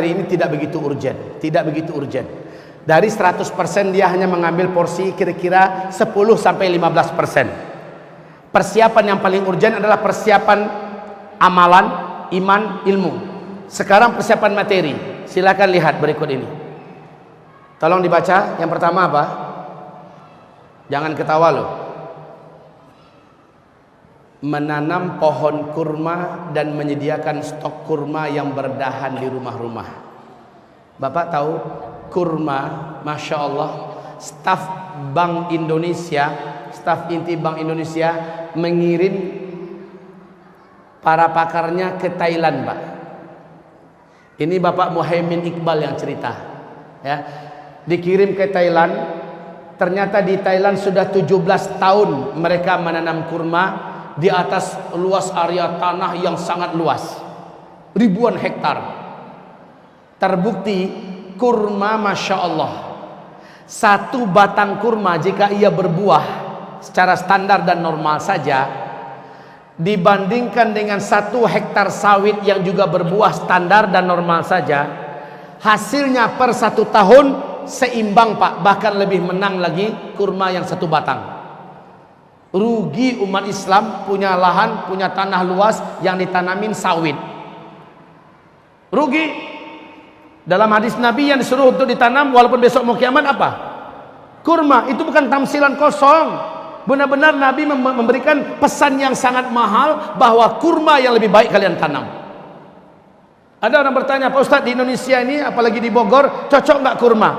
ini tidak begitu urgent, tidak begitu urgent. Dari 100% dia hanya mengambil porsi kira-kira 10-15%. Persiapan yang paling urgent adalah persiapan amalan, iman, ilmu. Sekarang persiapan materi. Silakan lihat berikut ini. Tolong dibaca. Yang pertama apa? Jangan ketawa loh. Menanam pohon kurma dan menyediakan stok kurma yang berdahan di rumah-rumah. Bapak tahu kurma, Masya Allah, staf Bank Indonesia, staf inti Bank Indonesia mengirim para pakarnya ke Thailand, Pak. Ini Bapak Muhaimin Iqbal yang cerita, ya. Dikirim ke Thailand. Ternyata di Thailand sudah 17 tahun mereka menanam kurma di atas luas area tanah yang sangat luas, ribuan hektar. Terbukti kurma, Masya Allah, satu batang kurma jika ia berbuah secara standar dan normal saja, dibandingkan dengan 1 hektar sawit yang juga berbuah standar dan normal saja, hasilnya per 1 tahun seimbang, Pak. Bahkan lebih menang lagi kurma yang 1 batang. Rugi umat Islam punya lahan, punya tanah luas yang ditanamin sawit. Rugi. Dalam hadis Nabi yang disuruh untuk ditanam walaupun besok mau kiamat apa? Kurma. Itu bukan tamsilan kosong. Benar-benar Nabi memberikan pesan yang sangat mahal bahwa kurma yang lebih baik kalian tanam. Ada orang bertanya, Pak Ustadz, di Indonesia ini apalagi di Bogor cocok nggak kurma?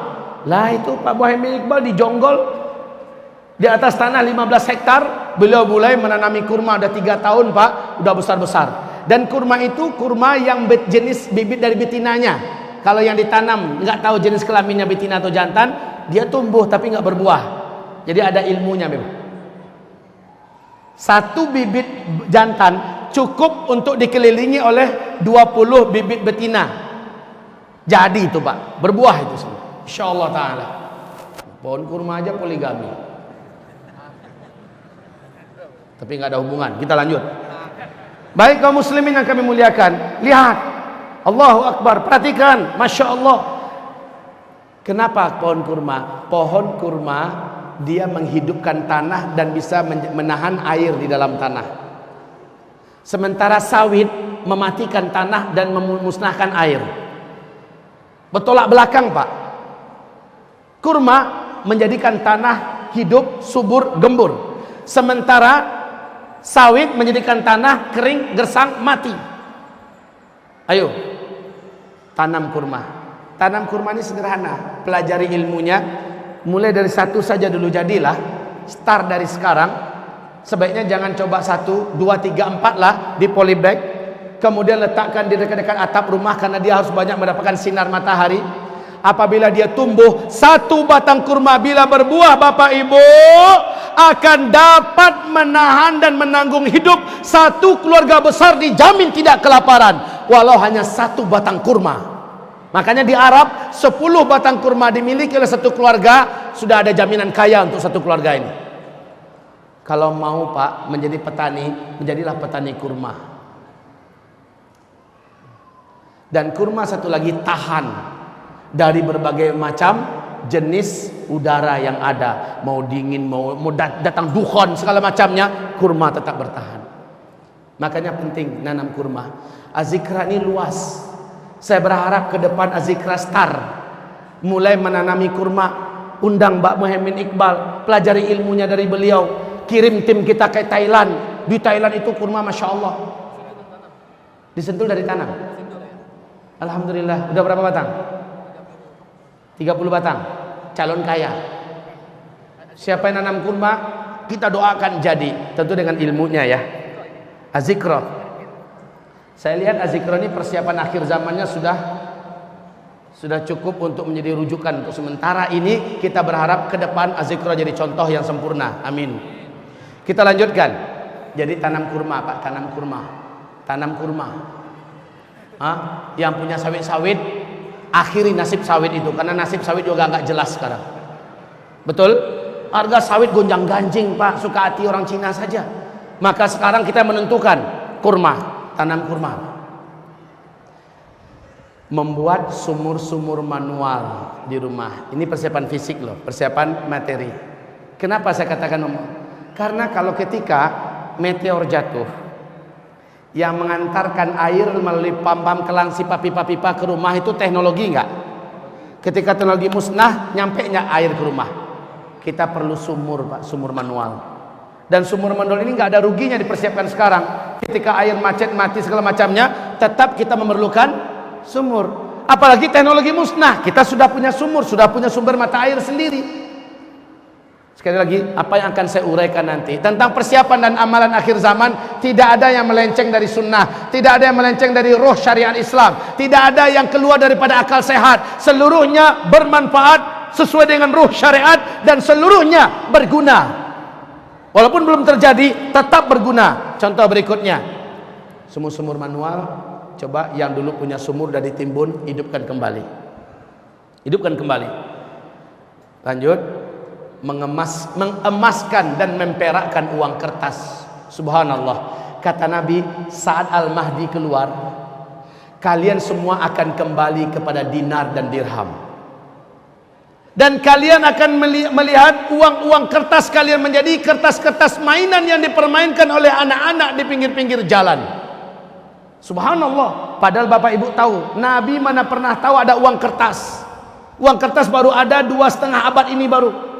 Lah itu Pak Muhaimin Iqbal di Jonggol, di atas tanah 15 hektar, beliau mulai menanami kurma. Ada 3 tahun, Pak, udah besar-besar. Dan kurma itu kurma yang jenis bibit dari betinanya. Kalau yang ditanam nggak tahu jenis kelaminnya betina atau jantan, dia tumbuh tapi nggak berbuah. Jadi ada ilmunya memang. 1 bibit jantan cukup untuk dikelilingi oleh 20 bibit betina. Jadi itu, Pak, berbuah itu semua. Insyaallah taala. Pohon kurma aja poligami. Tapi nggak ada hubungan. Kita lanjut. Baik kaum muslimin yang kami muliakan, lihat, Allahu Akbar, perhatikan, Masya Allah. Kenapa pohon kurma? Pohon kurma dia menghidupkan tanah dan bisa menahan air di dalam tanah. Sementara sawit mematikan tanah dan memusnahkan air. Bertolak belakang, Pak. Kurma menjadikan tanah hidup, subur, gembur. Sementara sawit menjadikan tanah kering, gersang, mati. Ayo, tanam kurma. Tanam kurma ini sederhana. Pelajari ilmunya. Mulai dari 1 saja dulu jadilah. Start dari sekarang. Sebaiknya jangan coba 1, 2, 3, 4 lah di polybag. Kemudian letakkan di dekat-dekat atap rumah karena dia harus banyak mendapatkan sinar matahari. Apabila dia tumbuh, 1 batang kurma bila berbuah, Bapak Ibu, akan dapat menahan dan menanggung hidup 1 keluarga besar, dijamin tidak kelaparan walau hanya 1 batang kurma. Makanya di Arab 10 batang kurma dimiliki oleh 1 keluarga, sudah ada jaminan kaya untuk 1 keluarga ini. Kalau mau, Pak, menjadi petani, menjadilah petani kurma. Dan kurma satu lagi tahan dari berbagai macam jenis udara yang ada, mau dingin, mau datang dukhon segala macamnya, kurma tetap bertahan. Makanya penting nanam kurma. Azikra ini luas. Saya berharap ke depan Azikra Star mulai menanami kurma. Undang Mbak Muhaimin Iqbal, pelajari ilmunya dari beliau. Kirim tim kita ke Thailand. Di Thailand itu kurma, Masya Allah, disentul dari tanam. Alhamdulillah. Udah berapa batang? 30 batang. Calon kaya. Siapa yang nanam kurma, kita doakan jadi, tentu dengan ilmunya ya. Azikra. Saya lihat Azikra ini persiapan akhir zamannya sudah cukup untuk menjadi rujukan untuk sementara ini. Kita berharap ke depan Azikra jadi contoh yang sempurna. Amin. Kita lanjutkan. Jadi tanam kurma, Pak, tanam kurma. Tanam kurma. Yang punya sawit-sawit, akhiri nasib sawit itu, karena nasib sawit juga nggak jelas sekarang. Betul? Harga sawit gonjang-ganjing, Pak, suka hati orang Cina saja. Maka sekarang kita menentukan kurma, tanam kurma. Membuat sumur-sumur manual di rumah. Ini persiapan fisik loh, persiapan materi. Kenapa saya katakan karena kalau ketika meteor jatuh yang mengantarkan air melalui pam-pam kelangsi pipa-pipa ke rumah itu teknologi enggak? Ketika teknologi musnah, nyampe nya air ke rumah. Kita perlu sumur, Pak, sumur manual. Dan sumur manual ini enggak ada ruginya dipersiapkan sekarang. Ketika air macet, mati segala macamnya, tetap kita memerlukan sumur. Apalagi teknologi musnah, kita sudah punya sumur, sudah punya sumber mata air sendiri. Sekali lagi, apa yang akan saya uraikan nanti tentang persiapan dan amalan akhir zaman, tidak ada yang melenceng dari sunnah, tidak ada yang melenceng dari roh syariat Islam, tidak ada yang keluar daripada akal sehat. Seluruhnya bermanfaat sesuai dengan ruh syariat dan seluruhnya berguna. Walaupun belum terjadi, tetap berguna. Contoh berikutnya, sumur-sumur manual. Coba yang dulu punya sumur dan ditimbun, hidupkan kembali. Hidupkan kembali. Lanjut. Mengemaskan dan memperakkan uang kertas. Subhanallah. Kata Nabi, saat Al-Mahdi keluar, kalian semua akan kembali kepada dinar dan dirham. Dan kalian akan melihat uang-uang kertas kalian menjadi kertas-kertas mainan yang dipermainkan oleh anak-anak di pinggir-pinggir jalan. Subhanallah. Padahal Bapak Ibu tahu, Nabi mana pernah tahu ada uang kertas. Uang kertas baru ada 2,5 abad ini baru.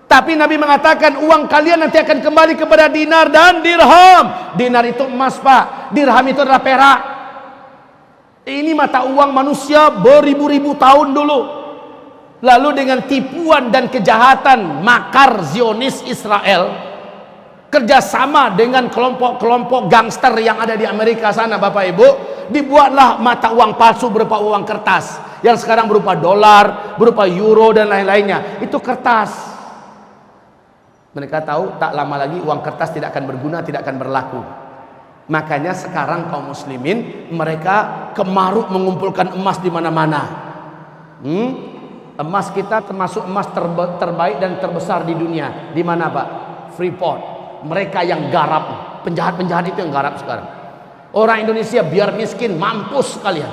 Tapi Nabi mengatakan uang kalian nanti akan kembali kepada dinar dan dirham. Dinar itu emas, Pak. Dirham itu adalah perak. Ini mata uang manusia beribu-ribu tahun dulu. Lalu dengan tipuan dan kejahatan makar Zionis Israel, kerjasama dengan kelompok-kelompok gangster yang ada di Amerika sana, Bapak Ibu, dibuatlah mata uang palsu berupa uang kertas yang sekarang berupa dolar, berupa euro dan lain-lainnya. Itu kertas. Mereka tahu tak lama lagi uang kertas tidak akan berguna, tidak akan berlaku. Makanya sekarang kaum muslimin mereka kemaruk mengumpulkan emas di mana-mana. Emas kita termasuk emas terbaik dan terbesar di dunia. Di mana, Pak? Freeport. Mereka yang garap, penjahat-penjahat itu yang garap sekarang. Orang Indonesia biar miskin, mampus kalian.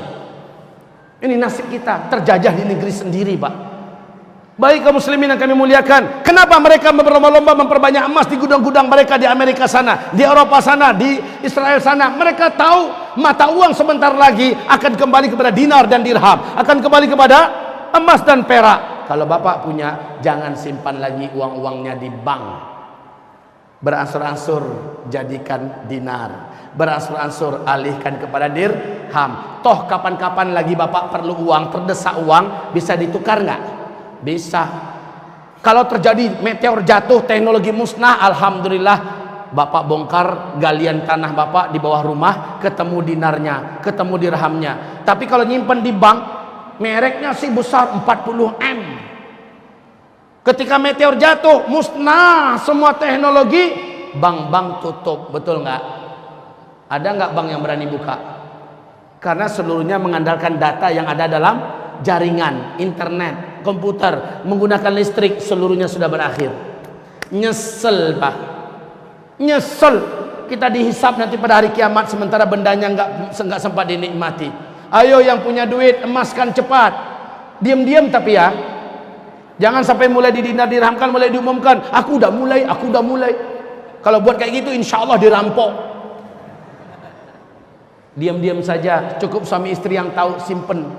Ini nasib kita, terjajah di negeri sendiri, Pak. Baik kaum muslimin yang kami muliakan, kenapa mereka berlomba-lomba memperbanyak emas di gudang-gudang mereka di Amerika sana, di Eropa sana, di Israel sana? Mereka tahu mata uang sebentar lagi akan kembali kepada dinar dan dirham, akan kembali kepada emas dan perak. Kalau Bapak punya, jangan simpan lagi uang-uangnya di bank. Beransur-ansur jadikan dinar, beransur-ansur alihkan kepada dirham. Toh kapan-kapan lagi Bapak perlu uang, terdesak uang, bisa ditukar nggak? Bisa. Kalau terjadi meteor jatuh, teknologi musnah, alhamdulillah Bapak bongkar galian tanah Bapak di bawah rumah, ketemu dinarnya, ketemu dirhamnya. Tapi kalau nyimpen di bank, mereknya sih besar 40 M. Ketika meteor jatuh, musnah semua teknologi, bank-bank tutup. Betul nggak? Ada nggak bank yang berani buka? Karena seluruhnya mengandalkan data yang ada dalam jaringan, internet, komputer, menggunakan listrik, seluruhnya sudah berakhir. Nyesel, Pak. Nyesel. Kita dihisap nanti pada hari kiamat, sementara bendanya nggak sempat dinikmati. Ayo yang punya duit, emaskan cepat. Diam-diam tapi ya. Jangan sampai mulai didinar dirhamkan, mulai diumumkan, aku udah mulai. Kalau buat kayak gitu, insya Allah dirampok. Diam-diam saja, cukup suami istri yang tahu, simpen.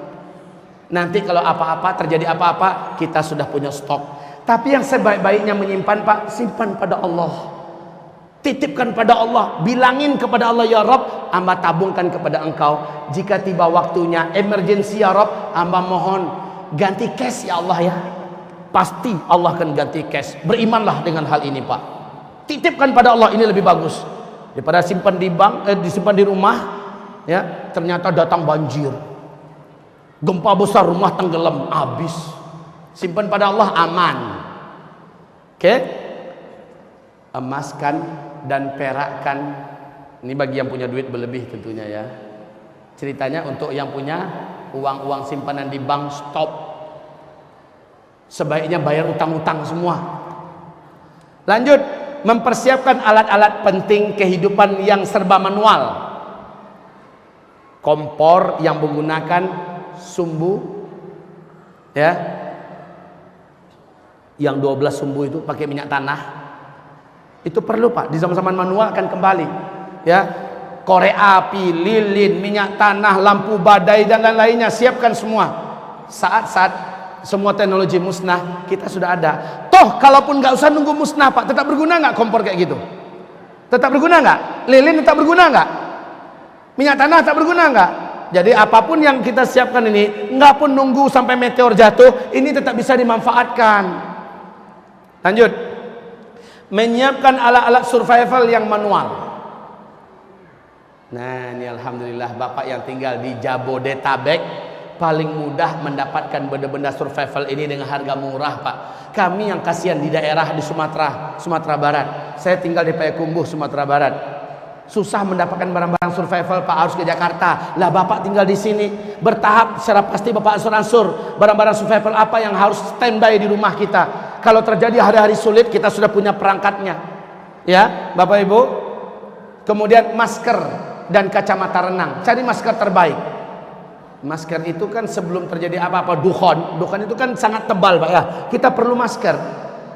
Nanti kalau apa-apa, terjadi apa-apa, kita sudah punya stok. Tapi yang sebaik-baiknya menyimpan, Pak, simpan pada Allah. Titipkan pada Allah, bilangin kepada Allah, ya Rabb, hamba tabungkan kepada Engkau. Jika tiba waktunya emergency, ya Rabb, hamba mohon ganti cash ya Allah ya. Pasti Allah akan ganti cash. Berimanlah dengan hal ini, Pak. Titipkan pada Allah, ini lebih bagus daripada simpan di bank, disimpan di rumah, ya ternyata datang banjir, gempa besar, rumah tenggelam, habis. Simpan pada Allah, aman. Oke? Emaskan dan perakkan. Ini bagi yang punya duit berlebih tentunya ya. Ceritanya untuk yang punya uang-uang simpanan di bank, stop. Sebaiknya bayar utang-utang semua. Lanjut, mempersiapkan alat-alat penting kehidupan yang serba manual. Kompor yang menggunakan sumbu, ya, yang 12 sumbu itu pakai minyak tanah. Itu perlu Pak, di zaman-zaman manual akan kembali, ya. Korek api, lilin, minyak tanah, lampu badai dan lain-lainnya, siapkan semua. Saat-saat semua teknologi musnah, kita sudah ada. Toh kalaupun nggak usah nunggu musnah Pak, tetap berguna nggak kompor kayak gitu? Tetap berguna nggak? Lilin tetap berguna nggak? Minyak tanah tetap berguna nggak? Jadi apapun yang kita siapkan ini, nggak pun nunggu sampai meteor jatuh, ini tetap bisa dimanfaatkan. Lanjut, menyiapkan alat-alat survival yang manual. Nah, ini alhamdulillah Bapak yang tinggal di Jabodetabek paling mudah mendapatkan benda-benda survival ini dengan harga murah Pak. Kami yang kasihan di daerah di Sumatera Barat. Saya tinggal di Payakumbuh, Sumatera Barat. Susah mendapatkan barang-barang survival Pak, harus ke Jakarta. Lah Bapak tinggal di sini, bertahap secara pasti Bapak ansur-ansur barang-barang survival apa yang harus standby di rumah kita. Kalau terjadi hari-hari sulit, kita sudah punya perangkatnya. Ya, Bapak Ibu. Kemudian masker dan kacamata renang. Cari masker terbaik. Masker itu kan sebelum terjadi apa-apa, dukhon itu kan sangat tebal Pak ya. Kita perlu masker.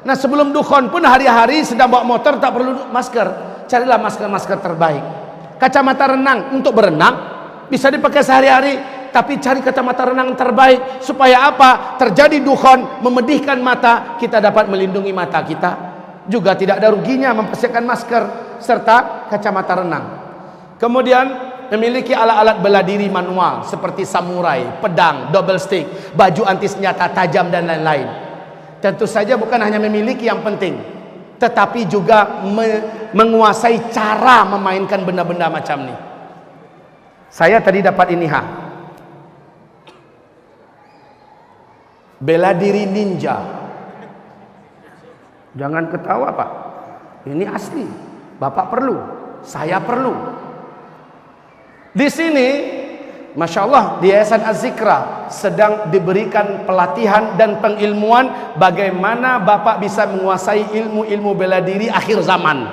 Nah sebelum dukhon pun hari-hari sedang bawa motor tak perlu masker. Carilah masker-masker terbaik. Kacamata renang untuk berenang bisa dipakai sehari-hari, tapi cari kacamata renang terbaik supaya apa? Terjadi dukhon, memedihkan mata, kita dapat melindungi mata kita. Juga tidak ada ruginya mempersiapkan masker serta kacamata renang. Kemudian memiliki alat-alat bela diri manual seperti samurai, pedang, double stick, baju anti senjata tajam dan lain-lain. Tentu saja bukan hanya memiliki yang penting, tetapi juga menguasai cara memainkan benda-benda macam ini. Saya tadi dapat ini bela diri ninja. Jangan ketawa Pak, ini asli. Bapak perlu, saya perlu. Di sini, Masya Allah, di Yayasan Az-Zikra sedang diberikan pelatihan dan pengilmuan bagaimana Bapak bisa menguasai ilmu-ilmu bela diri akhir zaman.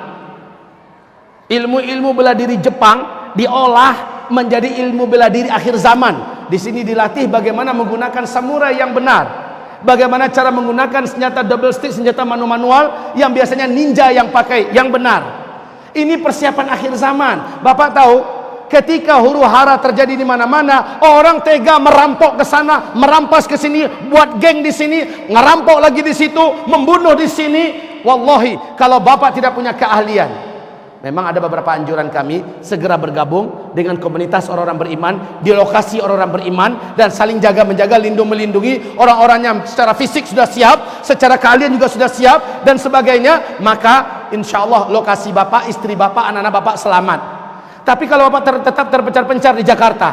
Ilmu-ilmu bela diri Jepang diolah menjadi ilmu bela diri akhir zaman. Di sini dilatih bagaimana menggunakan samurai yang benar, bagaimana cara menggunakan senjata double stick, senjata manual yang biasanya ninja yang pakai, yang benar. Ini persiapan akhir zaman. Bapak tahu, ketika huru-hara terjadi di mana-mana, orang tega merampok ke sana, merampas ke sini, buat geng di sini, ngerampok lagi di situ, membunuh di sini. Wallahi, kalau Bapak tidak punya keahlian, memang ada beberapa anjuran kami segera bergabung dengan komunitas orang-orang beriman di lokasi orang-orang beriman dan saling jaga-menjaga, lindung-melindungi orang-orang yang secara fisik sudah siap, secara keahlian juga sudah siap dan sebagainya. Maka insya Allah lokasi Bapak, istri Bapak, anak-anak Bapak selamat. Tapi kalau Bapak tetap terpencar-pencar di Jakarta,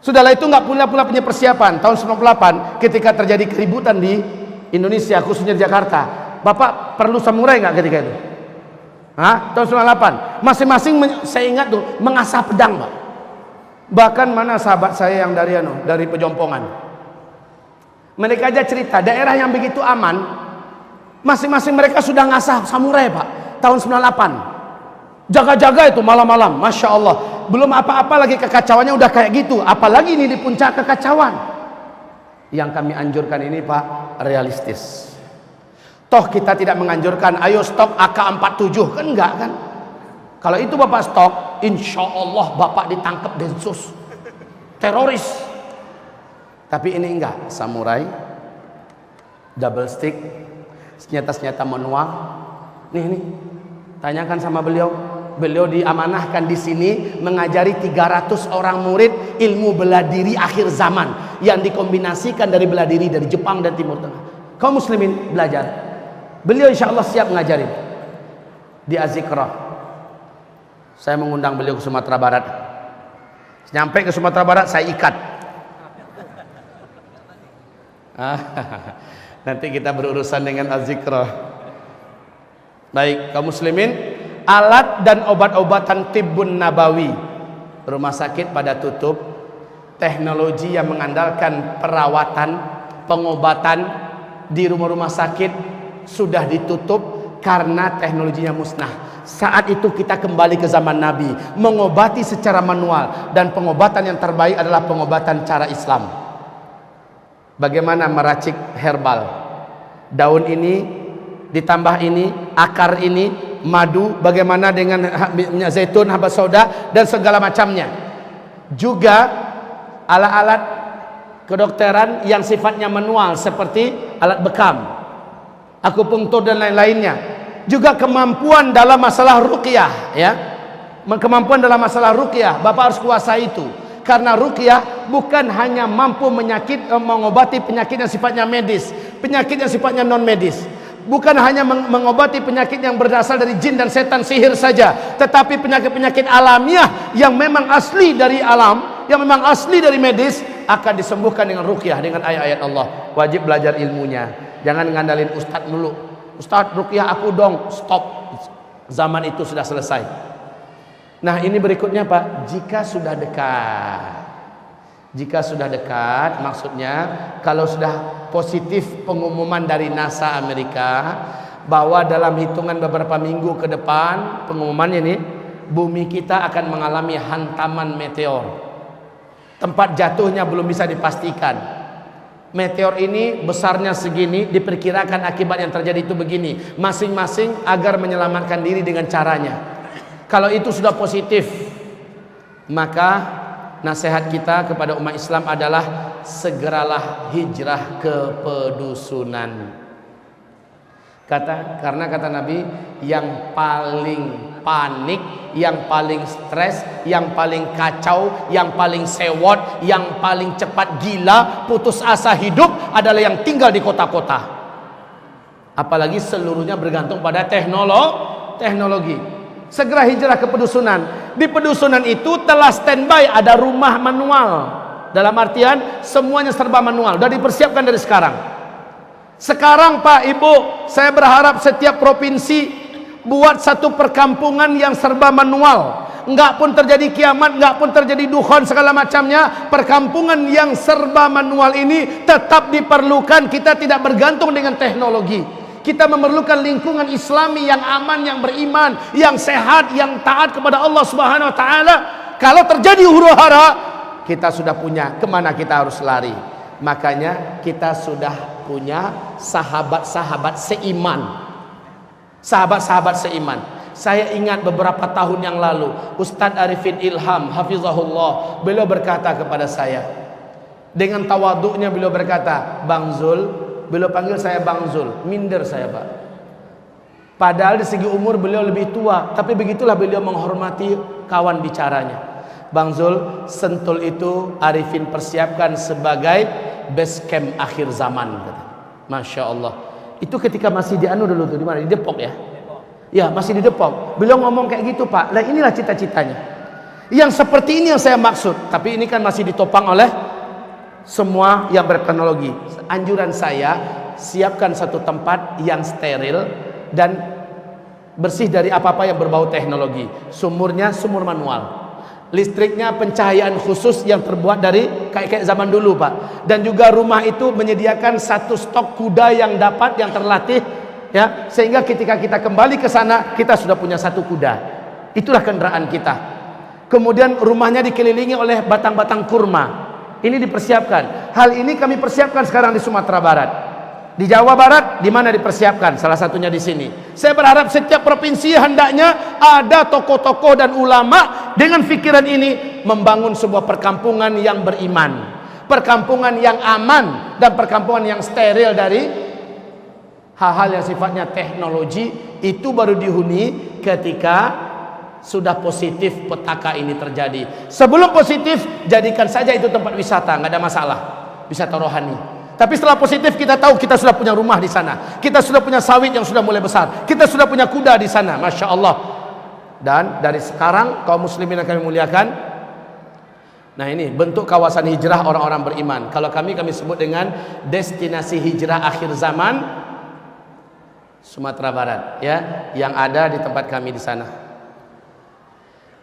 sudahlah itu nggak pula punya persiapan. Tahun 98 ketika terjadi keributan di Indonesia, khususnya di Jakarta, Bapak perlu samurai nggak ketika itu? Tahun 98 masing-masing saya ingat tuh mengasah pedang Pak. Bahkan mana sahabat saya yang dari Pejompongan, mereka aja cerita daerah yang begitu aman, masing-masing mereka sudah ngasah samurai Pak. Tahun 98 jaga-jaga itu malam-malam, Masya Allah. Belum apa-apa lagi kekacauannya udah kayak gitu, apalagi ini di puncak kekacauan. Yang kami anjurkan ini Pak, realistis. Toh kita tidak menganjurkan ayo stok AK-47, kan enggak kan? Kalau itu Bapak stok, insya Allah Bapak ditangkap Densus, teroris. Tapi ini enggak, samurai, double stick, senjata-senjata manual. Nih, tanyakan sama beliau. Beliau diamanahkan di sini mengajari 300 orang murid ilmu bela diri akhir zaman yang dikombinasikan dari bela diri dari Jepang dan Timur Tengah. Kaum muslimin belajar. Beliau insya Allah siap ngajarin di Az-Zikra. Saya mengundang beliau ke Sumatera Barat. Nyampe ke Sumatera Barat saya ikat. Nanti kita berurusan dengan Az-Zikra. Baik, kaum muslimin, alat dan obat-obatan tibbun nabawi, rumah sakit pada tutup, teknologi yang mengandalkan perawatan, pengobatan di rumah-rumah sakit sudah ditutup karena teknologinya musnah. Saat itu kita kembali ke zaman Nabi, mengobati secara manual, dan pengobatan yang terbaik adalah pengobatan cara Islam. Bagaimana meracik herbal? Daun ini ditambah ini, akar ini, madu, bagaimana dengan minyak zaitun, habat sauda, dan segala macamnya. Juga alat-alat kedokteran yang sifatnya manual seperti alat bekam, akupunktur dan lain-lainnya. Juga kemampuan dalam masalah ruqyah, ya. Kemampuan dalam masalah ruqyah, Bapak harus kuasai itu. Karena ruqyah bukan hanya mampu mengobati penyakit yang sifatnya medis, penyakit yang sifatnya non medis. Bukan hanya mengobati penyakit yang berasal dari jin dan setan, sihir saja, tetapi penyakit-penyakit alamiah yang memang asli dari alam, yang memang asli dari medis, akan disembuhkan dengan ruqyah, dengan ayat-ayat Allah. Wajib belajar ilmunya. Jangan ngandalin ustadz dulu. Ustadz, ruqyah aku dong. Stop. Zaman itu sudah selesai. Nah, ini berikutnya Pak. Jika sudah dekat, maksudnya kalau sudah positif pengumuman dari NASA Amerika bahwa dalam hitungan beberapa minggu ke depan, pengumumannya ini, bumi kita akan mengalami hantaman meteor. Tempat jatuhnya belum bisa dipastikan. Meteor ini besarnya segini, diperkirakan akibat yang terjadi itu begini. Masing-masing agar menyelamatkan diri dengan caranya. Kalau itu sudah positif, maka nasihat kita kepada umat Islam adalah segeralah hijrah ke pedusunan. Karena kata Nabi, yang paling panik, yang paling stres, yang paling kacau, yang paling sewot, yang paling cepat gila, putus asa hidup adalah yang tinggal di kota-kota. Apalagi seluruhnya bergantung pada teknologi. Segera hijrah ke pedusunan. Di pedusunan itu telah standby, ada rumah manual. Dalam artian semuanya serba manual, sudah dipersiapkan dari sekarang. Sekarang Pak Ibu, saya berharap setiap provinsi buat satu perkampungan yang serba manual. Enggak pun terjadi kiamat, enggak pun terjadi dukhon segala macamnya, perkampungan yang serba manual ini tetap diperlukan. Kita tidak bergantung dengan teknologi. Kita memerlukan lingkungan Islami yang aman, yang beriman, yang sehat, yang taat kepada Allah Subhanahu wa taala. Kalau terjadi huru-hara, kita sudah punya kemana kita harus lari. Makanya kita sudah punya sahabat-sahabat seiman. Sahabat-sahabat seiman. Saya ingat beberapa tahun yang lalu, Ustadz Arifin Ilham hafizahullah, beliau berkata kepada saya, dengan tawaduknya beliau berkata, "Bang Zul," beliau panggil saya Bang Zul, minder saya Pak. Padahal di segi umur beliau lebih tua, tapi begitulah beliau menghormati kawan bicaranya. Bang Zul, Sentul itu Arifin persiapkan sebagai base camp akhir zaman, kata. Masya Allah. Itu ketika masih di dulu tuh, di mana? Di Depok ya? Ya, masih di Depok. Beliau ngomong kayak gitu Pak. Nah, inilah cita-citanya. Yang seperti ini yang saya maksud. Tapi ini kan masih ditopang oleh semua yang berteknologi. Anjuran saya, siapkan satu tempat yang steril dan bersih dari apa-apa yang berbau teknologi. Sumurnya sumur manual, listriknya pencahayaan khusus yang terbuat dari kayak zaman dulu Pak. Dan juga rumah itu menyediakan satu stok kuda yang terlatih, ya, sehingga ketika kita kembali ke sana kita sudah punya satu kuda. Itulah kendaraan kita. Kemudian rumahnya dikelilingi oleh batang-batang kurma. Ini dipersiapkan. Hal ini kami persiapkan sekarang di Sumatera Barat. Di Jawa Barat, di mana dipersiapkan? Salah satunya di sini. Saya berharap setiap provinsi hendaknya ada tokoh-tokoh dan ulama dengan pikiran ini membangun sebuah perkampungan yang beriman, perkampungan yang aman, dan perkampungan yang steril dari hal-hal yang sifatnya teknologi. Itu baru dihuni ketika sudah positif petaka ini terjadi. Sebelum positif, jadikan saja itu tempat wisata, nggak ada masalah, wisata rohani. Tapi setelah positif, kita tahu kita sudah punya rumah di sana, kita sudah punya sawit yang sudah mulai besar, kita sudah punya kuda di sana, masya Allah. Dan dari sekarang kaum muslimin yang kami muliakan, nah ini bentuk kawasan hijrah orang-orang beriman. Kalau kami sebut dengan destinasi hijrah akhir zaman Sumatera Barat, ya, yang ada di tempat kami di sana.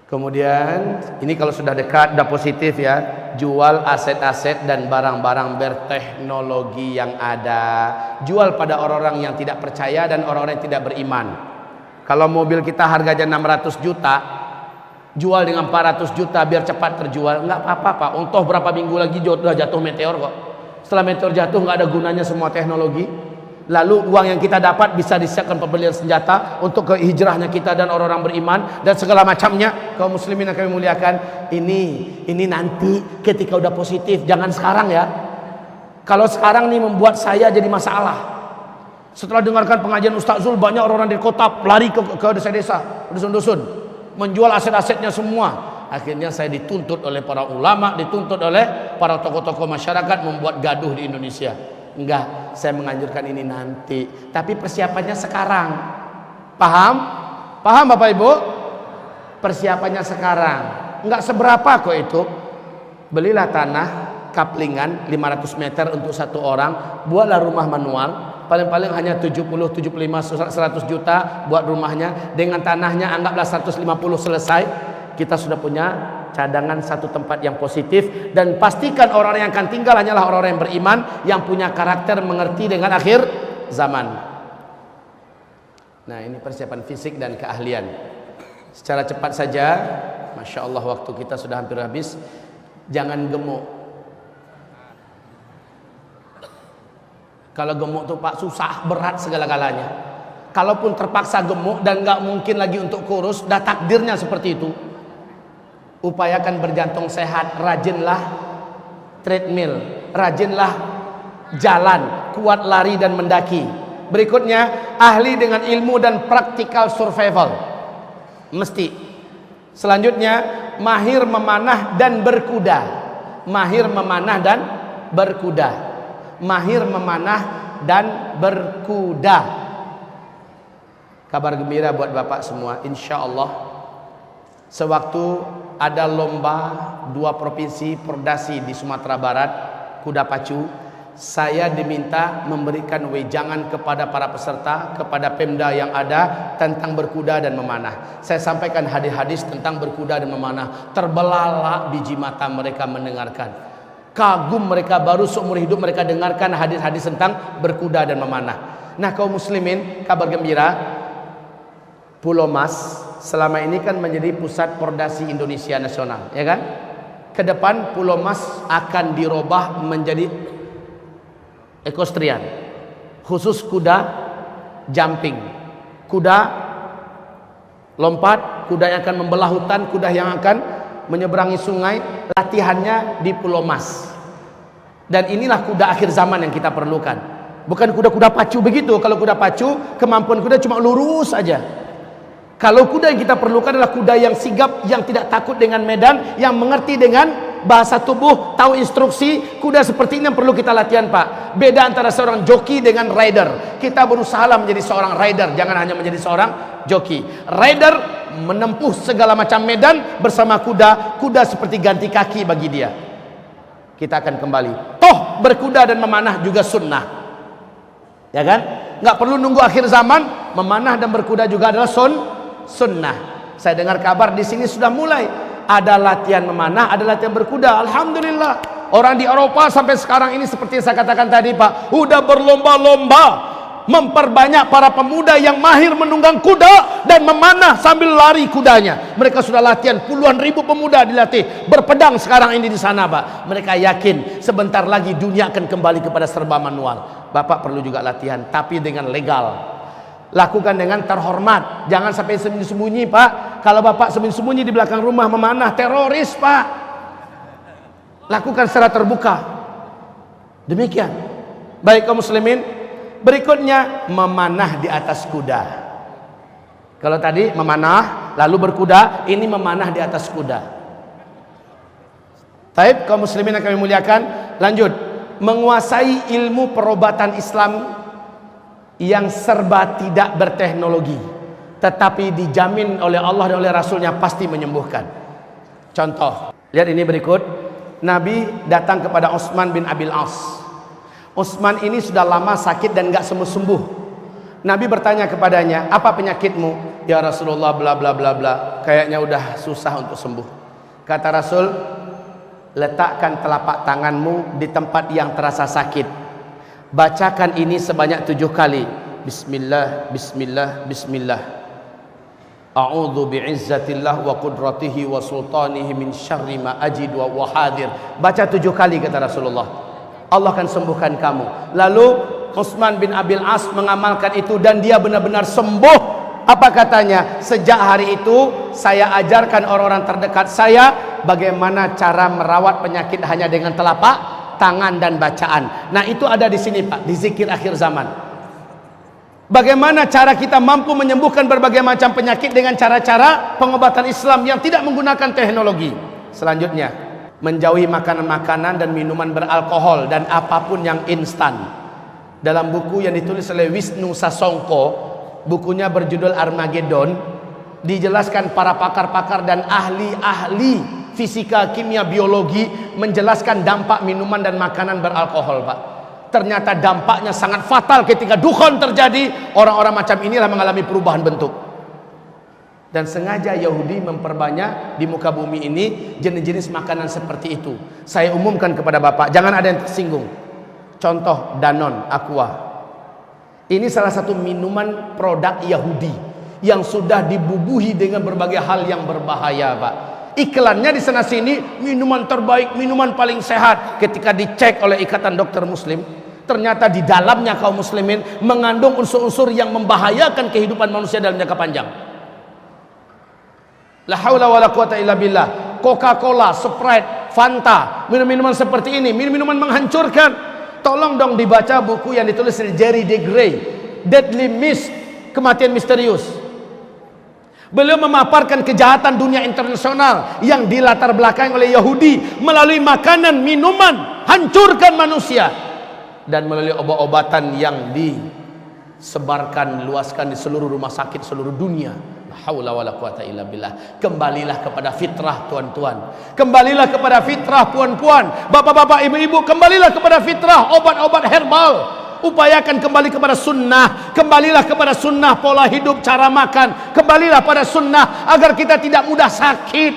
Kemudian ini kalau sudah dekat, sudah positif ya, jual aset-aset dan barang-barang berteknologi yang ada, jual pada orang-orang yang tidak percaya dan orang-orang yang tidak beriman. Kalau mobil kita harganya 600 juta, jual dengan 400 juta biar cepat terjual, nggak apa-apa Pak. Untuk berapa minggu lagi jatuh meteor kok. Setelah meteor jatuh nggak ada gunanya semua teknologi. Lalu uang yang kita dapat bisa disiapkan pembelian senjata untuk ke hijrahnya kita dan orang-orang beriman dan segala macamnya. Kaum muslimin yang kami muliakan, ini nanti ketika udah positif, jangan sekarang ya. Kalau sekarang nih membuat saya jadi masalah. Setelah dengarkan pengajian Ustaz Zul, banyak orang-orang di kota lari ke desa-desa, dusun-dusun, menjual aset-asetnya semua. Akhirnya saya dituntut oleh para ulama, dituntut oleh para tokoh-tokoh masyarakat membuat gaduh di Indonesia. Enggak, saya menganjurkan ini nanti, tapi persiapannya sekarang. Paham? Paham Bapak Ibu? Persiapannya sekarang. Enggak seberapa kok itu. Belilah tanah kaplingan 500 meter untuk satu orang, buatlah rumah manual. Paling-paling hanya 70, 75, 100 juta buat rumahnya. Dengan tanahnya anggaplah 150 selesai. Kita sudah punya cadangan satu tempat yang positif. Dan pastikan orang yang akan tinggal hanyalah orang-orang yang beriman, yang punya karakter mengerti dengan akhir zaman. Nah, ini persiapan fisik dan keahlian. Secara cepat saja, Masya Allah waktu kita sudah hampir habis. Jangan gemuk. Kalau gemuk tuh Pak susah, berat segala-galanya. Kalaupun terpaksa gemuk dan nggak mungkin lagi untuk kurus, dah takdirnya seperti itu. Upayakan berjantung sehat, rajinlah treadmill, rajinlah jalan, kuat lari dan mendaki. Berikutnya, ahli dengan ilmu dan practical survival. Mesti. Selanjutnya, mahir memanah dan berkuda. Mahir memanah dan berkuda. Mahir memanah dan berkuda. Kabar gembira buat Bapak semua, insya Allah sewaktu ada lomba 2 provinsi Perdasi di Sumatera Barat, kuda pacu, saya diminta memberikan wejangan kepada para peserta, kepada Pemda yang ada tentang berkuda dan memanah. Saya sampaikan hadis-hadis tentang berkuda dan memanah. Terbelalak biji mata mereka mendengarkan. Kagum mereka, baru seumur hidup mereka dengarkan hadis-hadis tentang berkuda dan memanah. Nah, kaum muslimin, kabar gembira, Pulau Mas selama ini kan menjadi pusat Pordasi Indonesia nasional, ya kan? Kedepan Pulau Mas akan dirubah menjadi equestrian, khusus kuda jumping, kuda lompat, kuda yang akan membelah hutan, kuda yang akan menyeberangi sungai. Latihannya di Pulau Mas. Dan inilah kuda akhir zaman yang kita perlukan. Bukan kuda-kuda pacu begitu. Kalau kuda pacu, kemampuan kuda cuma lurus saja. Kalau kuda yang kita perlukan adalah kuda yang sigap, yang tidak takut dengan medan, yang mengerti dengan bahasa tubuh, tahu instruksi. Kuda seperti ini yang perlu kita latihan, Pak. Beda antara seorang joki dengan rider. Kita berusaha menjadi seorang rider, jangan hanya menjadi seorang joki. Rider menempuh segala macam medan bersama kuda. Kuda seperti ganti kaki bagi dia. Kita akan kembali. Toh berkuda dan memanah juga sunnah, ya kan? Nggak perlu nunggu akhir zaman. Memanah dan berkuda juga adalah sunnah. Saya dengar kabar di sini sudah mulai ada latihan memanah, ada latihan berkuda. Alhamdulillah. Orang di Eropa sampai sekarang ini seperti yang saya katakan tadi, Pak, udah berlomba-lomba memperbanyak para pemuda yang mahir menunggang kuda dan memanah sambil lari kudanya. Mereka sudah latihan, puluhan ribu pemuda dilatih berpedang sekarang ini di sana, Pak. Mereka yakin sebentar lagi dunia akan kembali kepada serba manual. Bapak perlu juga latihan, tapi dengan legal. Lakukan dengan terhormat. Jangan sampai sembunyi-sembunyi, Pak. Kalau Bapak sembunyi-sembunyi di belakang rumah memanah, teroris, Pak. Lakukan secara terbuka. Demikian. Baik kaum muslimin, berikutnya memanah di atas kuda. Kalau tadi memanah lalu berkuda, ini memanah di atas kuda. Baik kaum muslimin yang kami muliakan, lanjut. Menguasai ilmu perobatan Islam yang serba tidak berteknologi, tetapi dijamin oleh Allah dan oleh Rasulnya pasti menyembuhkan. Contoh, lihat ini berikut. Nabi datang kepada Utsman bin Abil As. Utsman ini sudah lama sakit dan gak sembuh-sembuh. Nabi bertanya kepadanya, apa penyakitmu? Ya Rasulullah, bla bla bla bla, kayaknya udah susah untuk sembuh. Kata Rasul, letakkan telapak tanganmu di tempat yang terasa sakit. Bacakan ini sebanyak 7 kali. Bismillah, Bismillah, Bismillah. A'udzu bi'izzatillah wa qudratihi wa sultanihi min syarri ma ajid wa wahadir. Baca 7 kali kata Rasulullah. Allah akan sembuhkan kamu. Lalu Utsman bin Abil As mengamalkan itu dan dia benar-benar sembuh. Apa katanya? Sejak hari itu saya ajarkan orang-orang terdekat saya bagaimana cara merawat penyakit hanya dengan telapak tangan dan bacaan. Nah, itu ada di sini Pak, di zikir akhir zaman. Bagaimana cara kita mampu menyembuhkan berbagai macam penyakit dengan cara-cara pengobatan Islam yang tidak menggunakan teknologi. Selanjutnya, menjauhi makanan-makanan dan minuman beralkohol dan apapun yang instan. Dalam buku yang ditulis oleh Wisnu Sasongko, bukunya berjudul Armageddon, dijelaskan para pakar-pakar dan ahli-ahli fisika, kimia, biologi menjelaskan dampak minuman dan makanan beralkohol, Pak. Ternyata dampaknya sangat fatal ketika dukhon terjadi. Orang-orang macam inilah mengalami perubahan bentuk. Dan sengaja Yahudi memperbanyak di muka bumi ini jenis-jenis makanan seperti itu. Saya umumkan kepada Bapak, jangan ada yang tersinggung. Contoh Danone Aqua. Ini salah satu minuman produk Yahudi yang sudah dibubuhi dengan berbagai hal yang berbahaya, Pak. Iklannya di sana sini minuman terbaik, minuman paling sehat. Ketika dicek oleh Ikatan Dokter Muslim, ternyata di dalamnya kaum muslimin mengandung unsur-unsur yang membahayakan kehidupan manusia dalam jangka panjang. La haula wala quwata illa billah. Coca-Cola, Sprite, Fanta, minum-minuman seperti ini, minum-minuman menghancurkan. Tolong dong dibaca buku yang ditulis oleh Jerry DeGray, Deadly Mist, kematian misterius. Beliau memaparkan kejahatan dunia internasional yang dilatar belakangi oleh Yahudi melalui makanan, minuman, hancurkan manusia, dan melalui obat-obatan yang disebarkan, luaskan di seluruh rumah sakit seluruh dunia. La haula wala quwata illa billah. Kembalilah kepada fitrah, tuan-tuan. Kembalilah kepada fitrah, puan-puan, bapak-bapak, ibu-ibu. Kembalilah kepada fitrah, obat-obat herbal. Upayakan kembali kepada sunnah. Kembalilah kepada sunnah pola hidup, cara makan. Kembalilah pada sunnah agar kita tidak mudah sakit.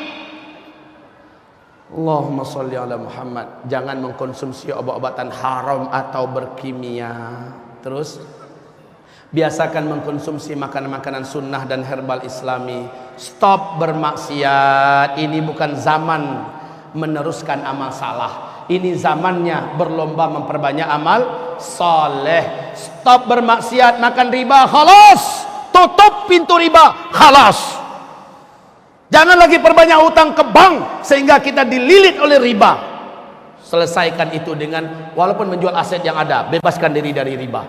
Allahumma sholli ala Muhammad. Jangan mengkonsumsi obat-obatan haram atau berkimia. Terus biasakan mengkonsumsi makanan-makanan sunnah dan herbal islami. Stop bermaksiat. Ini bukan zaman meneruskan amal salah. Ini zamannya berlomba memperbanyak amal saleh. Stop bermaksiat, makan riba, khalas. Tutup pintu riba, khalas. Jangan lagi perbanyak hutang ke bank sehingga kita dililit oleh riba. Selesaikan itu dengan, walaupun menjual aset yang ada, bebaskan diri dari riba.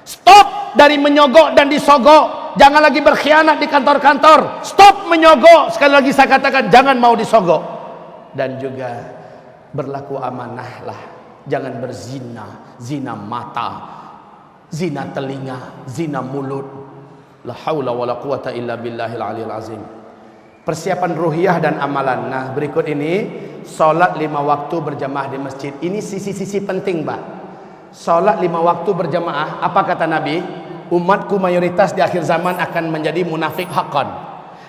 Stop dari menyogok dan disogok. Jangan lagi berkhianat di kantor-kantor. Stop menyogok. Sekali lagi saya katakan, jangan mau disogok. Dan juga berlaku amanahlah. Jangan berzina, zina mata, zina telinga, zina mulut. La haula wala quwata illa billahil aliyil azim. Persiapan ruhiyah dan amalan. Nah, berikut ini salat 5 waktu berjamaah di masjid. Ini sisi-sisi penting, Pak. Salat 5 waktu berjamaah, apa kata Nabi? Umatku mayoritas di akhir zaman akan menjadi munafik haqqan.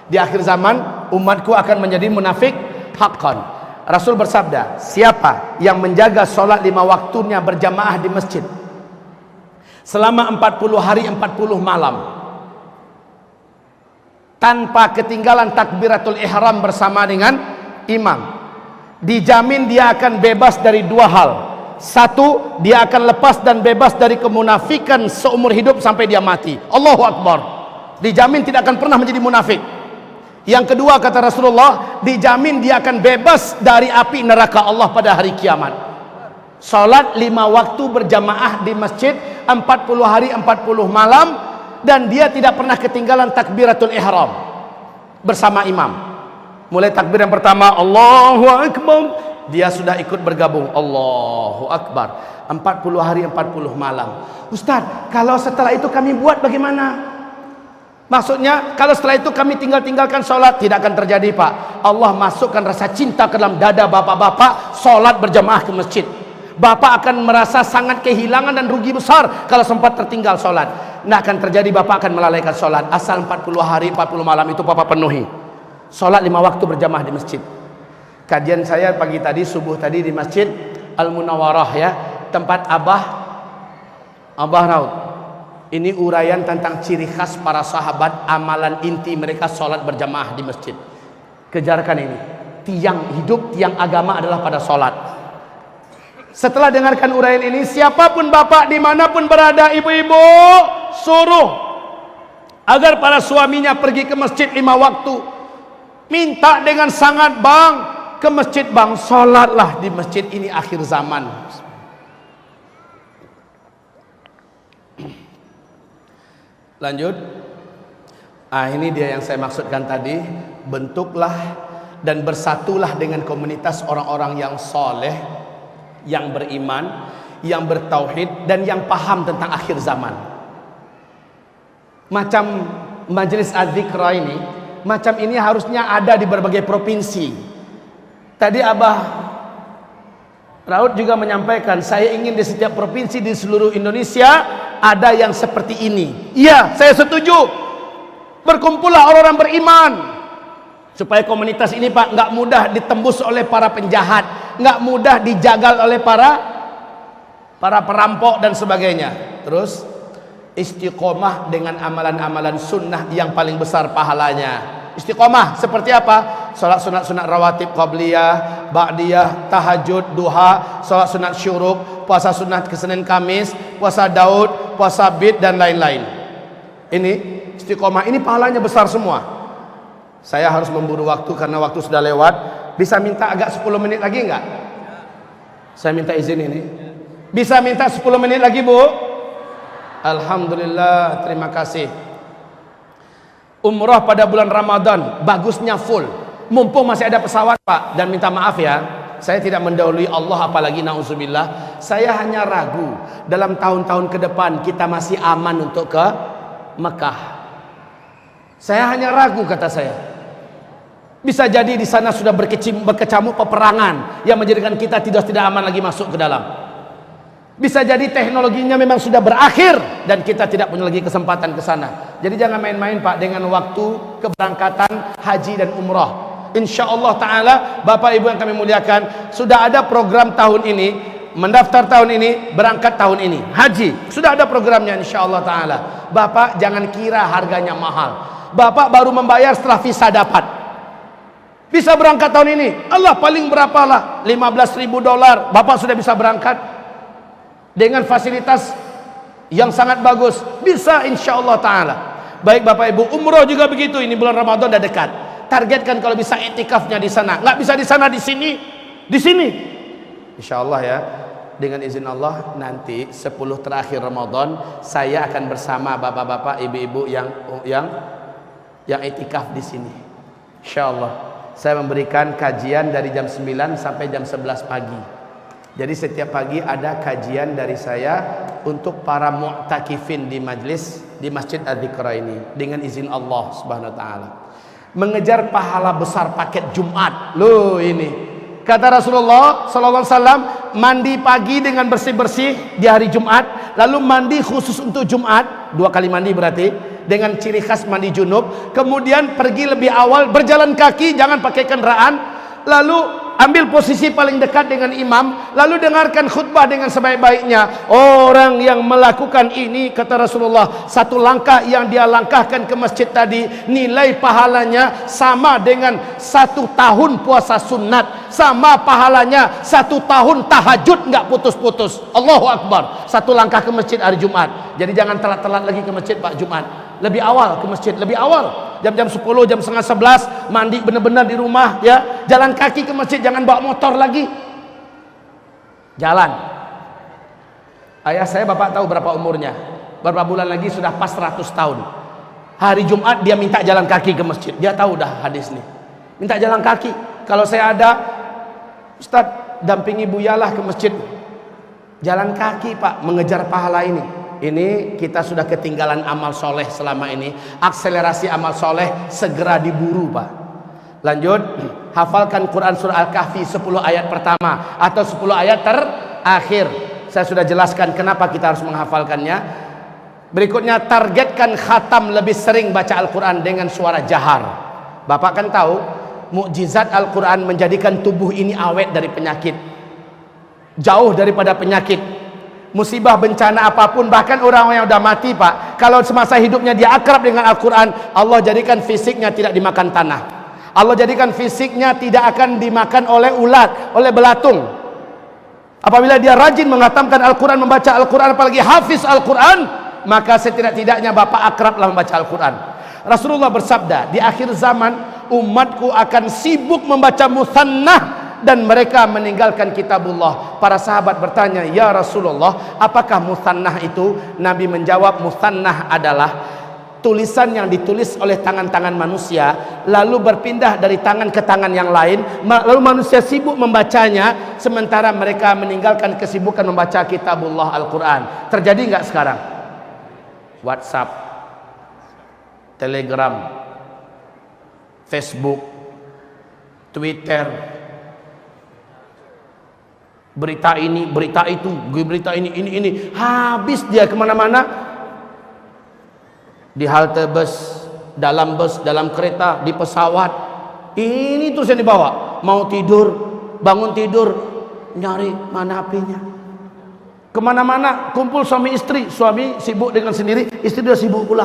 Di akhir zaman umatku akan menjadi munafik haqqan. Rasul bersabda, siapa yang menjaga salat 5 waktunya berjamaah di masjid selama 40 hari 40 malam tanpa ketinggalan takbiratul ihram bersama dengan imam, dijamin dia akan bebas dari 2 hal. 1, dia akan lepas dan bebas dari kemunafikan seumur hidup sampai dia mati. Allahu Akbar. Dijamin tidak akan pernah menjadi munafik. Yang kedua, kata Rasulullah, dijamin dia akan bebas dari api neraka Allah pada hari kiamat. Salat 5 waktu berjamaah di masjid 40 hari 40 malam, dan dia tidak pernah ketinggalan takbiratul ihram bersama imam. Mulai takbir yang pertama, Allahu Akbar, dia sudah ikut bergabung, Allahu Akbar. 40 hari 40 malam. Ustaz, kalau setelah itu kami buat bagaimana? Maksudnya kalau setelah itu kami tinggalkan sholat, tidak akan terjadi, Pak. Allah masukkan rasa cinta ke dalam dada bapak-bapak sholat berjamaah ke masjid. Bapak akan merasa sangat kehilangan dan rugi besar kalau sempat tertinggal sholat. Tidak akan terjadi, Bapak akan melalaikan sholat. Asal 40 hari 40 malam itu Bapak penuhi. Sholat 5 waktu berjamaah di masjid. Kajian saya pagi tadi, subuh tadi di Masjid Al Munawwarah, ya, tempat Abah Raud. Ini uraian tentang ciri khas para sahabat, amalan inti mereka sholat berjamaah di masjid. Kejarkan ini. Tiang hidup, tiang agama adalah pada sholat. Setelah dengarkan uraian ini, siapapun bapak dimanapun berada, ibu-ibu, suruh agar para suaminya pergi ke masjid 5 waktu. Minta dengan sangat, bang, ke masjid bang, sholatlah di masjid ini akhir zaman. Lanjut. Ini dia yang saya maksudkan tadi. Bentuklah dan bersatulah dengan komunitas orang-orang yang soleh, yang beriman, yang bertauhid, dan yang paham tentang akhir zaman. Macam majelis az-zikra ini, macam ini harusnya ada di berbagai provinsi. Tadi Abah Raud juga menyampaikan, saya ingin di setiap provinsi di seluruh Indonesia ada yang seperti ini. Iya, saya setuju. Berkumpullah orang-orang beriman, supaya komunitas ini Pak nggak mudah ditembus oleh para penjahat, nggak mudah dijagal oleh para perampok dan sebagainya. Terus istiqomah dengan amalan-amalan sunnah yang paling besar pahalanya. Istiqomah seperti apa? Salat sunat-sunat rawatib qabliyah, ba'diyah, tahajud, duha, salat sunat syuruk, puasa sunat ke Senin Kamis, puasa Daud, puasa Bid, dan lain-lain. Ini istiqomah, ini pahalanya besar semua. Saya harus memburu waktu karena waktu sudah lewat. Bisa minta agak 10 menit lagi enggak? Saya minta izin ini. Bisa minta 10 menit lagi, Bu? Alhamdulillah, terima kasih. Umrah pada bulan Ramadan bagusnya full. Mumpung masih ada pesawat, Pak. Dan minta maaf ya, saya tidak mendahului Allah, apalagi na'udzubillah. Saya hanya ragu dalam tahun-tahun ke depan kita masih aman untuk ke Mekah. Saya hanya ragu, kata saya. Bisa jadi di sana sudah berkecamuk peperangan yang menjadikan kita tidak aman lagi masuk ke dalam. Bisa jadi teknologinya memang sudah berakhir dan kita tidak punya lagi kesempatan ke sana. Jadi jangan main-main, Pak, dengan waktu keberangkatan haji dan umrah. Insyaallah taala, Bapak Ibu yang kami muliakan, sudah ada program tahun ini, mendaftar tahun ini, berangkat tahun ini. Haji sudah ada programnya insyaallah taala. Bapak jangan kira harganya mahal. Bapak baru membayar setelah visa dapat. Bisa berangkat tahun ini. Allah, paling berapalah? $15.000. Bapak sudah bisa berangkat dengan fasilitas yang sangat bagus. Bisa insyaallah taala. Baik Bapak Ibu, umroh juga begitu. Ini bulan Ramadan dah dekat. Targetkan kalau bisa etikafnya di sana. Nggak bisa di sana, di sini. Di sini. Insyaallah ya. Dengan izin Allah, nanti 10 terakhir Ramadan saya akan bersama bapak-bapak, ibu-ibu yang etikaf di sini. Insyaallah. Saya memberikan kajian dari jam 9 sampai jam 11 pagi. Jadi setiap pagi ada kajian dari saya untuk para mu'takifin di majlis di Masjid Az-Zikra ini dengan izin Allah Subhanahu wa taala. Mengejar pahala besar paket Jumat. Loh ini. Kata Rasulullah sallallahu alaihi wasallam, mandi pagi dengan bersih-bersih di hari Jumat, lalu mandi khusus untuk Jumat, 2 kali mandi berarti, dengan ciri khas mandi junub, kemudian pergi lebih awal, berjalan kaki, jangan pakai kendaraan, lalu ambil posisi paling dekat dengan imam, lalu dengarkan khutbah dengan sebaik-baiknya. Orang yang melakukan ini, kata Rasulullah, satu langkah yang dia langkahkan ke masjid tadi, nilai pahalanya sama dengan 1 tahun puasa sunat, sama pahalanya 1 tahun tahajud nggak putus-putus. Allahu Akbar. 1 langkah ke masjid hari Jumat. Jadi jangan telat-telat lagi ke masjid Pak Jumat. Lebih awal ke masjid, lebih awal. Jam-jam 10, jam setengah 11, mandi benar-benar di rumah ya. Jalan kaki ke masjid, jangan bawa motor lagi. Jalan. Ayah saya Bapak tahu berapa umurnya? Berapa bulan lagi sudah pas 100 tahun. Hari Jumat dia minta jalan kaki ke masjid. Dia tahu dah hadis nih. Minta jalan kaki. Kalau saya ada, Ustaz, dampingi Buyalah ke masjid. Jalan kaki Pak, mengejar pahala ini. Ini kita sudah ketinggalan amal soleh selama ini. Akselerasi amal soleh segera diburu Pak. Lanjut, hafalkan Quran surah Al-Kahfi 10 ayat pertama atau 10 ayat terakhir. Saya sudah jelaskan kenapa kita harus menghafalkannya. Berikutnya, targetkan khatam lebih sering baca Al-Quran dengan suara jahar. Bapak kan tahu mukjizat Al-Quran menjadikan tubuh ini awet dari penyakit, jauh daripada penyakit. musibah bencana apapun, bahkan orang yang udah mati Pak, kalau semasa hidupnya dia akrab dengan Al-Quran, Allah jadikan fisiknya tidak dimakan tanah, Allah jadikan fisiknya tidak akan dimakan oleh ulat, oleh belatung. Apabila dia rajin menghatamkan Al-Quran, membaca Al-Quran, apalagi hafiz Al-Quran, maka setidak-tidaknya bapak akrablah membaca Al-Quran. Rasulullah bersabda, di akhir zaman umatku akan sibuk membaca musannah dan mereka meninggalkan kitabullah. Para sahabat bertanya, ya Rasulullah, apakah musannah itu? Nabi menjawab, musannah adalah tulisan yang ditulis oleh tangan-tangan manusia, lalu berpindah dari tangan ke tangan yang lain, lalu manusia sibuk membacanya, sementara mereka meninggalkan kesibukan membaca kitabullah Al-Quran. Terjadi nggak sekarang? WhatsApp, Telegram, Facebook, Twitter, berita ini, berita itu, berita ini, habis dia kemana-mana, di halte bus, dalam kereta, di pesawat, ini terus yang dibawa. Mau tidur, bangun tidur, nyari mana HP-nya. Kemana-mana, kumpul suami istri, suami sibuk dengan sendiri, istri dia sibuk pula.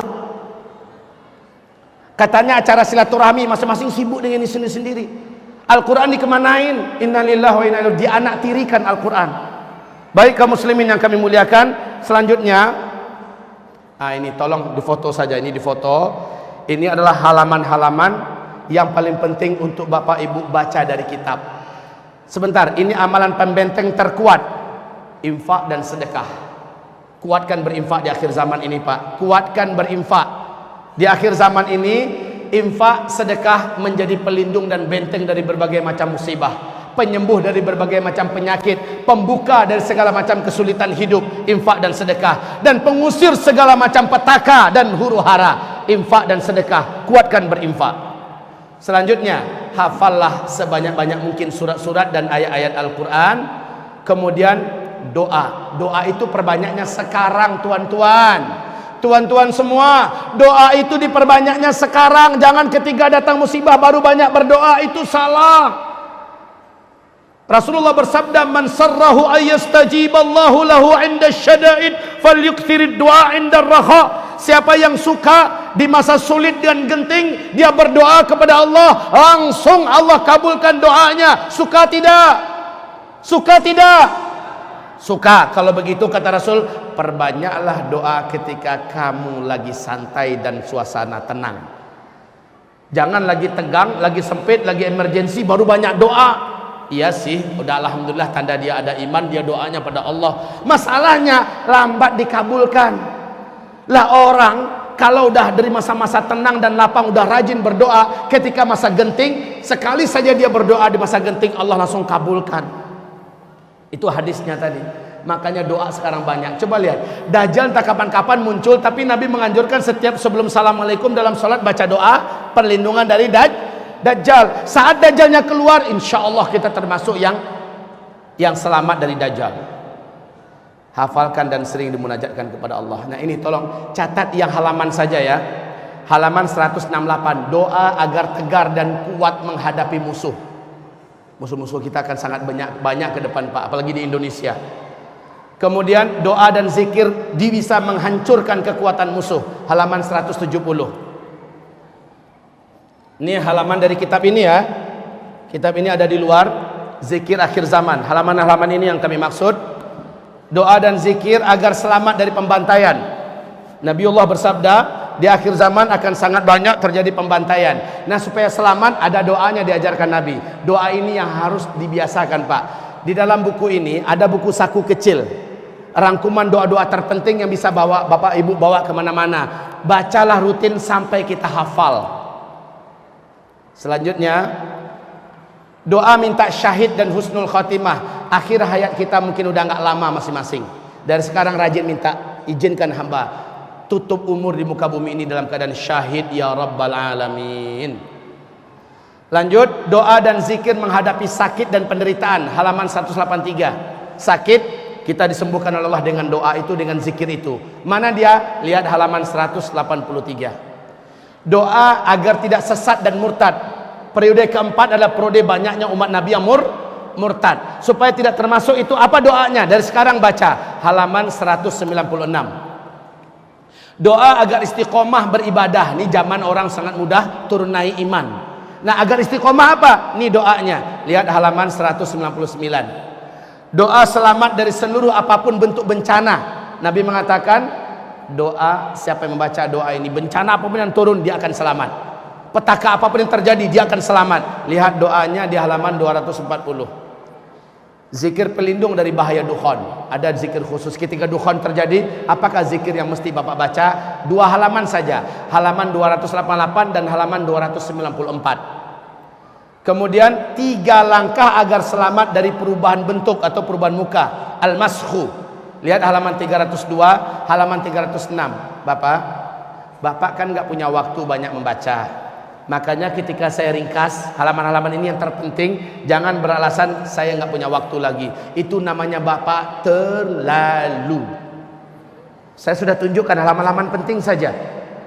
Katanya acara silaturahmi, masing-masing sibuk dengan istri sendiri. Al-Quran dikemanain? Innalillahi wa inna ilaihi, dianaktirikan Al-Quran. Baik kaum muslimin yang kami muliakan, selanjutnya ini tolong difoto saja, ini difoto. Ini adalah halaman-halaman yang paling penting untuk Bapak Ibu baca dari kitab. Sebentar, ini amalan pembenteng terkuat, infak dan sedekah. Kuatkan berinfak di akhir zaman ini Pak, kuatkan berinfak di akhir zaman ini. Infak, sedekah menjadi pelindung dan benteng dari berbagai macam musibah, penyembuh dari berbagai macam penyakit, pembuka dari segala macam kesulitan hidup, infak dan sedekah, dan pengusir segala macam petaka dan huru-hara. Infak dan sedekah, kuatkan berinfak. Selanjutnya, hafallah sebanyak-banyak mungkin surat-surat dan ayat-ayat Al-Quran. Kemudian doa, doa itu perbanyaknya sekarang tuan-tuan. Tuan-tuan semua, doa itu diperbanyaknya sekarang. Jangan ketika datang musibah baru banyak berdoa, itu salah. Rasulullah bersabda, man sarrahu ayyastajiballahu lahu 'inda syada'id falyukthirid du'a 'inda ar-raha. Siapa yang suka di masa sulit dan genting dia berdoa kepada Allah, langsung Allah kabulkan doanya. Suka tidak? Suka tidak? Suka. Kalau begitu kata Rasul, perbanyaklah doa ketika kamu lagi santai dan suasana tenang. Jangan lagi tegang, lagi sempit, lagi emergensi baru banyak doa. Iya sih, udah alhamdulillah tanda dia ada iman, dia doanya pada Allah. Masalahnya lambat dikabulkan. Lah orang kalau udah dari masa-masa tenang dan lapang udah rajin berdoa, ketika masa genting sekali saja dia berdoa di masa genting, Allah langsung kabulkan. Itu hadisnya tadi. Makanya doa sekarang banyak. Coba lihat, Dajjal tak kapan-kapan muncul, tapi Nabi menganjurkan setiap sebelum Assalamualaikum dalam sholat baca doa perlindungan dari Dajjal. Saat Dajjalnya keluar, insya Allah kita termasuk yang selamat dari Dajjal. Hafalkan dan sering dimunajatkan kepada Allah. Nah ini tolong catat yang halaman saja ya. Halaman 168, doa agar tegar dan kuat menghadapi musuh. Musuh-musuh kita akan sangat banyak ke depan Pak, apalagi di Indonesia. Kemudian doa dan zikir bisa menghancurkan kekuatan musuh. Halaman 170. Ini halaman dari kitab ini ya. Kitab ini ada di luar, zikir akhir zaman. Halaman-halaman ini yang kami maksud. Doa dan zikir agar selamat dari pembantaian. Nabiullah bersabda, di akhir zaman akan sangat banyak terjadi pembantaian. Nah supaya selamat ada doanya diajarkan Nabi. Doa ini yang harus dibiasakan Pak. Di dalam buku ini ada buku saku kecil, rangkuman doa-doa terpenting yang bisa Bapak Ibu bawa kemana-mana. Bacalah rutin sampai kita hafal. Selanjutnya, doa minta syahid dan husnul khatimah. Akhir hayat kita mungkin udah nggak lama masing-masing. Dari sekarang rajin minta, izinkan hamba tutup umur di muka bumi ini dalam keadaan syahid ya Rabbal Alamin. Lanjut, doa dan zikir menghadapi sakit dan penderitaan. Halaman 183. Sakit, kita disembuhkan oleh Allah dengan doa itu, dengan zikir itu. Mana dia? Lihat halaman 183. Doa agar tidak sesat dan murtad. Periode keempat adalah periode banyaknya umat Nabi yang murtad. Supaya tidak termasuk itu, apa doanya? Dari sekarang baca halaman 196. Doa agar istiqomah beribadah. Ini zaman orang sangat mudah turun naik iman. Nah, agar istiqomah apa? Ini doanya. Lihat halaman 199. Doa selamat dari seluruh apapun bentuk bencana. Nabi mengatakan, doa siapa yang membaca doa ini, bencana apapun yang turun dia akan selamat. Petaka apapun yang terjadi dia akan selamat. Lihat doanya di halaman 240. Zikir pelindung dari bahaya dukhon. Ada zikir khusus ketika dukhon terjadi. Apakah zikir yang mesti Bapak baca? 2 halaman saja, halaman 288 dan halaman 294. Kemudian 3 langkah agar selamat dari perubahan bentuk atau perubahan muka, al-maskhu. Lihat halaman 302, halaman 306. Bapak kan nggak punya waktu banyak membaca. Makanya ketika saya ringkas halaman-halaman ini yang terpenting, jangan beralasan saya nggak punya waktu lagi. Itu namanya Bapak terlalu. Saya sudah tunjukkan halaman-halaman penting saja.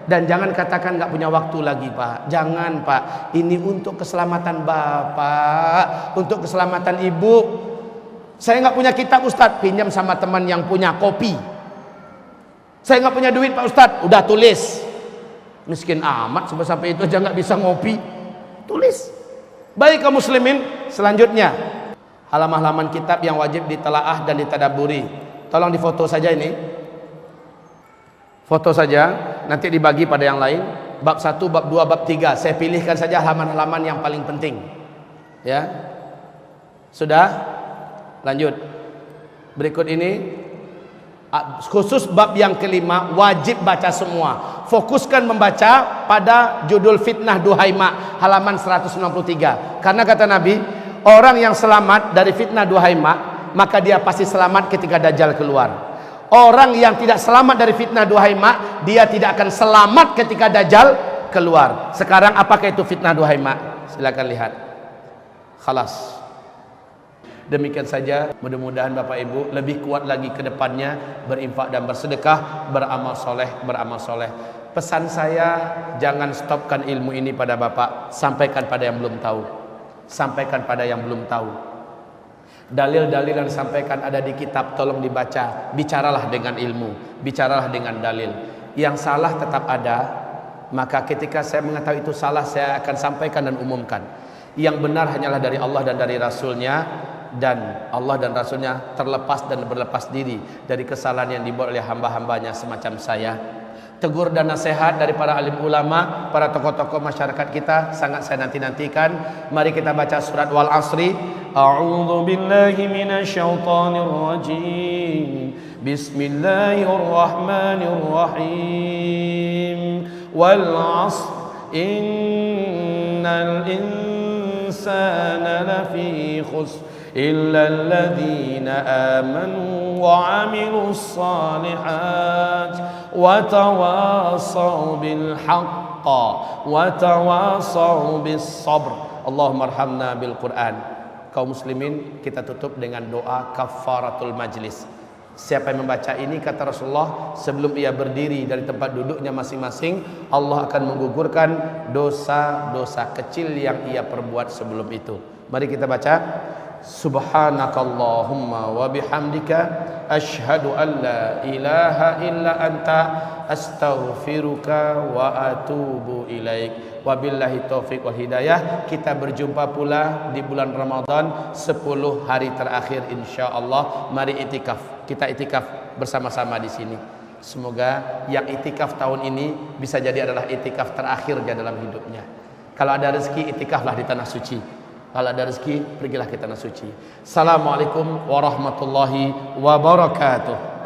Dan jangan katakan nggak punya waktu lagi, Pak. Jangan, Pak. Ini untuk keselamatan Bapak, untuk keselamatan Ibu. Saya nggak punya kitab, Ustadz. Pinjam sama teman yang punya kopi. Saya nggak punya duit, Pak Ustadz. Udah tulis. Miskin amat sampai itu aja nggak bisa ngopi. Tulis. Baik kaum muslimin, selanjutnya halaman-halaman kitab yang wajib ditelaah dan ditadaburi. Tolong difoto saja ini. Foto saja, nanti dibagi pada yang lain. Bab 1, bab 2, bab 3. Saya pilihkan saja halaman-halaman yang paling penting. Ya. Sudah? Lanjut. Berikut ini khusus bab yang kelima, wajib baca semua. Fokuskan membaca pada judul fitnah Duhaimah halaman 193. Karena kata Nabi, orang yang selamat dari fitnah Duhaimah, maka dia pasti selamat ketika Dajjal keluar. Orang yang tidak selamat dari fitnah Duhaimah, dia tidak akan selamat ketika Dajjal keluar. Sekarang apakah itu fitnah Duhaimah? Silakan lihat. Khalas. Demikian saja, mudah-mudahan Bapak Ibu lebih kuat lagi ke depannya berinfak dan bersedekah, beramal soleh, beramal soleh. Pesan saya, jangan stopkan ilmu ini pada Bapak, sampaikan pada yang belum tahu. Sampaikan pada yang belum tahu. Dalil-dalil yang disampaikan ada di kitab, tolong dibaca. Bicaralah dengan ilmu, bicaralah dengan dalil. Yang salah tetap ada, maka ketika saya mengetahui itu salah, saya akan sampaikan dan umumkan. Yang benar hanyalah dari Allah dan dari Rasulnya, dan Allah dan Rasulnya terlepas dan berlepas diri dari kesalahan yang dibuat oleh hamba-hambanya semacam saya. Tegur dan nasihat dari para alim ulama, para tokoh-tokoh masyarakat kita sangat saya nanti-nantikan. Mari kita baca surat Wal Asri. A'udzu billahi minasyaitonir rajim. Bismillahirrahmanirrahim. Wal 'asr innal insana lafi khusr إلا الذين آمنوا وعملوا الصالحات وتواصوا بالحق وتواصوا بالصبر اللهم ارحمنا بالقرآن. Kaum muslimin, kita tutup dengan doa kafaratul majlis. Siapa yang membaca ini, kata Rasulullah, sebelum ia berdiri dari tempat duduknya masing-masing, Allah akan menggugurkan dosa-dosa kecil yang ia perbuat sebelum itu. Mari kita baca. Subhanakallahumma wa bihamdika asyhadu an la ilaha illa anta astaghfiruka wa atubu ilaik. Wabillahi taufiq wal hidayah. Kita berjumpa pula di bulan Ramadan 10 hari terakhir insyaallah. Mari itikaf. Kita itikaf bersama-sama di sini. Semoga yang itikaf tahun ini bisa jadi adalah itikaf terakhirnya dalam hidupnya. Kalau ada rezeki, itikaflah di tanah suci. Kalau ada rezeki, pergilah ke tanah suci. Assalamualaikum warahmatullahi wabarakatuh.